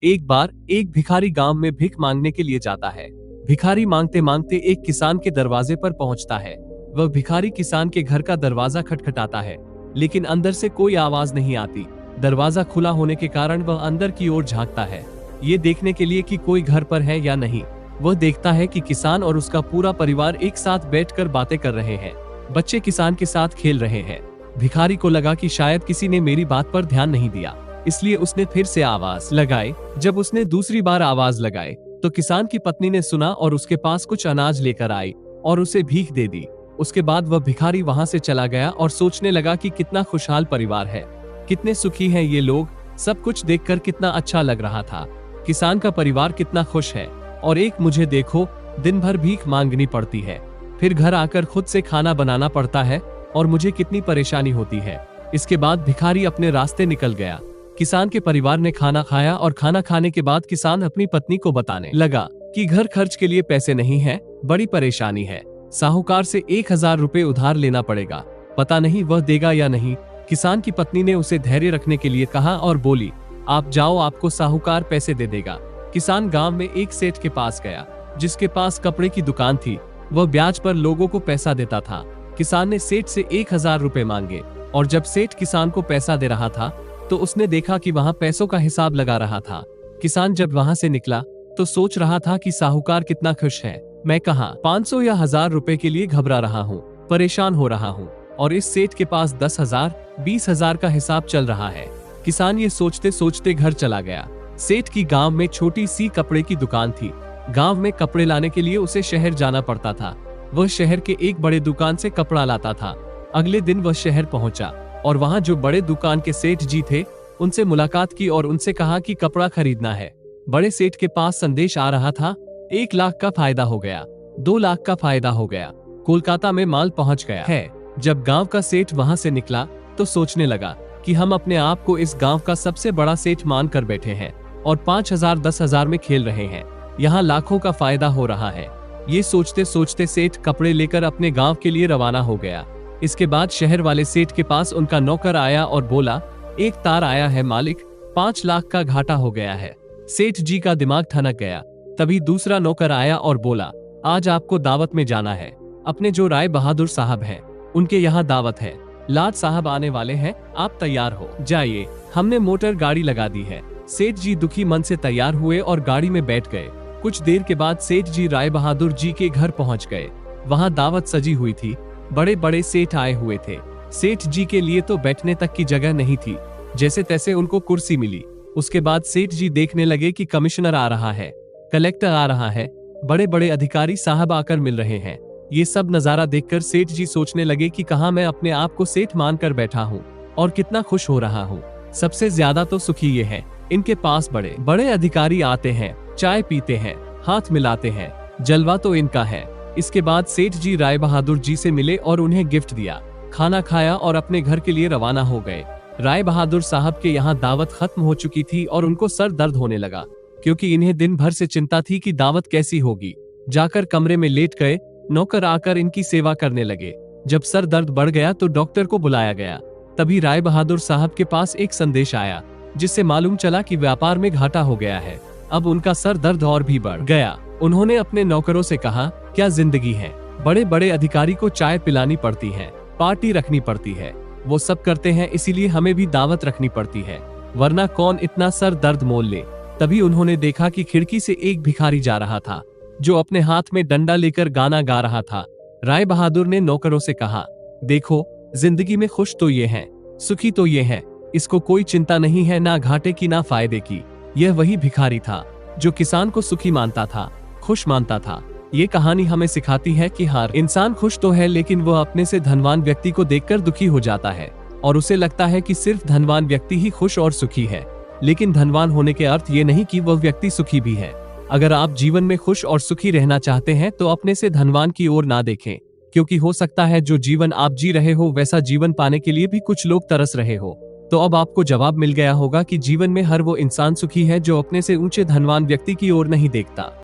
एक बार एक भिखारी गांव में भिख मांगने के लिए जाता है। भिखारी मांगते मांगते एक किसान के दरवाजे पर पहुंचता है। वह भिखारी किसान के घर का दरवाजा खटखटाता है, लेकिन अंदर से कोई आवाज नहीं आती। दरवाजा खुला होने के कारण वह अंदर की ओर झांकता है, ये देखने के लिए कि कोई घर पर है या नहीं। वह देखता है कि किसान और उसका पूरा परिवार एक साथ बैठकर बातें कर रहे हैं। बच्चे किसान के साथ खेल रहे हैं। भिखारी को लगा कि शायद किसी ने मेरी बात पर ध्यान नहीं दिया, इसलिए उसने फिर से आवाज लगाई। जब उसने दूसरी बार आवाज लगाई तो किसान की पत्नी ने सुना और उसके पास कुछ अनाज लेकर आई और उसे भीख दे दी। उसके बाद वह भिखारी वहां से चला गया और सोचने लगा कि कितना खुशहाल परिवार है, कितने सुखी हैं ये लोग। सब कुछ देखकर कितना अच्छा लग रहा था। किसान का परिवार कितना खुश है, और एक मुझे देखो, दिन भर भीख मांगनी पड़ती है, फिर घर आकर खुद से खाना बनाना पड़ता है और मुझे कितनी परेशानी होती है। इसके बाद भिखारी अपने रास्ते निकल गया। किसान के परिवार ने खाना खाया और खाना खाने के बाद किसान अपनी पत्नी को बताने लगा कि घर खर्च के लिए पैसे नहीं है, बड़ी परेशानी है। साहूकार से 1000 रुपए उधार लेना पड़ेगा, पता नहीं वह देगा या नहीं। किसान की पत्नी ने उसे धैर्य रखने के लिए कहा और बोली, आप जाओ, आपको साहूकार पैसे दे देगा। किसान गांव में एक सेठ के पास गया, जिसके पास कपड़े की दुकान थी। वह ब्याज पर लोगों को पैसा देता था। किसान ने सेठ से 1000 रुपए मांगे, और जब सेठ किसान को पैसा दे रहा था तो उसने देखा कि वहां पैसों का हिसाब लगा रहा था। किसान जब वहां से निकला तो सोच रहा था कि साहूकार कितना खुश है। मैं कहाँ 500 या 1000 रुपए के लिए घबरा रहा हूँ, परेशान हो रहा हूँ, और इस सेठ के पास 10,000, 20,000 का हिसाब चल रहा है। किसान ये सोचते सोचते घर चला गया। सेठ की गांव में छोटी सी कपड़े की दुकान थी। गांव में कपड़े लाने के लिए उसे शहर जाना पड़ता था। वह शहर के एक बड़े दुकान से कपड़ा लाता था। अगले दिन वह शहर पहुंचा और वहां जो बड़े दुकान के सेठ जी थे उनसे मुलाकात की और उनसे कहा कि कपड़ा खरीदना है। बड़े सेठ के पास संदेश आ रहा था, 1 लाख का फायदा हो गया, 2 लाख का फायदा हो गया, कोलकाता में माल पहुंच गया है। जब गांव का सेठ वहां से निकला तो सोचने लगा कि हम अपने आप को इस गांव का सबसे बड़ा सेठ मान कर बैठे हैं और 5000, 10,000 में खेल रहे हैं। यहाँ लाखों का फायदा हो रहा है। ये सोचते सोचते सेठ कपड़े लेकर अपने गांव के लिए रवाना हो गया। इसके बाद शहर वाले सेठ के पास उनका नौकर आया और बोला, एक तार आया है मालिक, 5 लाख का घाटा हो गया है। सेठ जी का दिमाग ठनक गया। तभी दूसरा नौकर आया और बोला, आज आपको दावत में जाना है। अपने जो राय बहादुर साहब हैं, उनके यहाँ दावत है। लाट साहब आने वाले हैं, आप तैयार हो जाइए, हमने मोटर गाड़ी लगा दी है। सेठ जी दुखी मन से तैयार हुए और गाड़ी में बैठ गए। कुछ देर के बाद सेठ जी राय बहादुर जी के घर पहुँच गए। वहाँ दावत सजी हुई थी, बड़े बड़े सेठ आए हुए थे। सेठ जी के लिए तो बैठने तक की जगह नहीं थी, जैसे तैसे उनको कुर्सी मिली। उसके बाद सेठ जी देखने लगे कि कमिश्नर आ रहा है, कलेक्टर आ रहा है, बड़े बड़े अधिकारी साहब आकर मिल रहे हैं। ये सब नजारा देखकर सेठ जी सोचने लगे कि कहाँ मैं अपने आप को सेठ मानकर बैठा हूँ और कितना खुश हो रहा हूँ। सबसे ज्यादा तो सुखी ये है, इनके पास बड़े बड़े अधिकारी आते हैं, चाय पीते हैं, हाथ मिलाते हैं, जलवा तो इनका है। इसके बाद सेठ जी राय बहादुर जी से मिले और उन्हें गिफ्ट दिया, खाना खाया और अपने घर के लिए रवाना हो गए। राय बहादुर साहब के यहाँ दावत खत्म हो चुकी थी और उनको सर दर्द होने लगा, क्योंकि इन्हें दिन भर से चिंता थी कि दावत कैसी होगी। जाकर कमरे में लेट गए। नौकर आकर इनकी सेवा करने लगे। जब सर दर्द बढ़ गया तो डॉक्टर को बुलाया गया। तभी राय बहादुर साहब के पास एक संदेश आया, जिससे मालूम चला कि व्यापार में घाटा हो गया है। अब उनका सर दर्द और भी बढ़ गया। उन्होंने अपने नौकरों से कहा, क्या जिंदगी है, बड़े बड़े अधिकारी को चाय पिलानी पड़ती है, पार्टी रखनी पड़ती है, वो सब करते हैं, इसीलिए हमें भी दावत रखनी पड़ती है, वरना कौन इतना सर दर्द मोल ले। तभी उन्होंने देखा कि खिड़की से एक भिखारी जा रहा था, जो अपने हाथ में डंडा लेकर गाना गा रहा था। राय बहादुर ने नौकरों से कहा, देखो, जिंदगी में खुश तो ये हैं, सुखी तो ये हैं, इसको कोई चिंता नहीं है, ना घाटे की ना फायदे की। यह वही भिखारी था जो किसान को सुखी मानता था, खुश मानता था। ये कहानी हमें सिखाती है कि हर इंसान खुश तो है, लेकिन वह अपने से धनवान व्यक्ति को देखकर दुखी हो जाता है और उसे लगता है कि सिर्फ धनवान व्यक्ति ही खुश और सुखी है। लेकिन धनवान होने के अर्थ ये नहीं कि वह व्यक्ति सुखी भी है। अगर आप जीवन में खुश और सुखी रहना चाहते हैं तो अपने से धनवान की ओर ना देखें, क्योंकि हो सकता है जो जीवन आप जी रहे हो वैसा जीवन पाने के लिए भी कुछ लोग तरस रहे हो। तो अब आपको जवाब मिल गया होगा कि जीवन में हर वो इंसान सुखी है जो अपने से ऊंचे धनवान व्यक्ति की ओर नहीं देखता।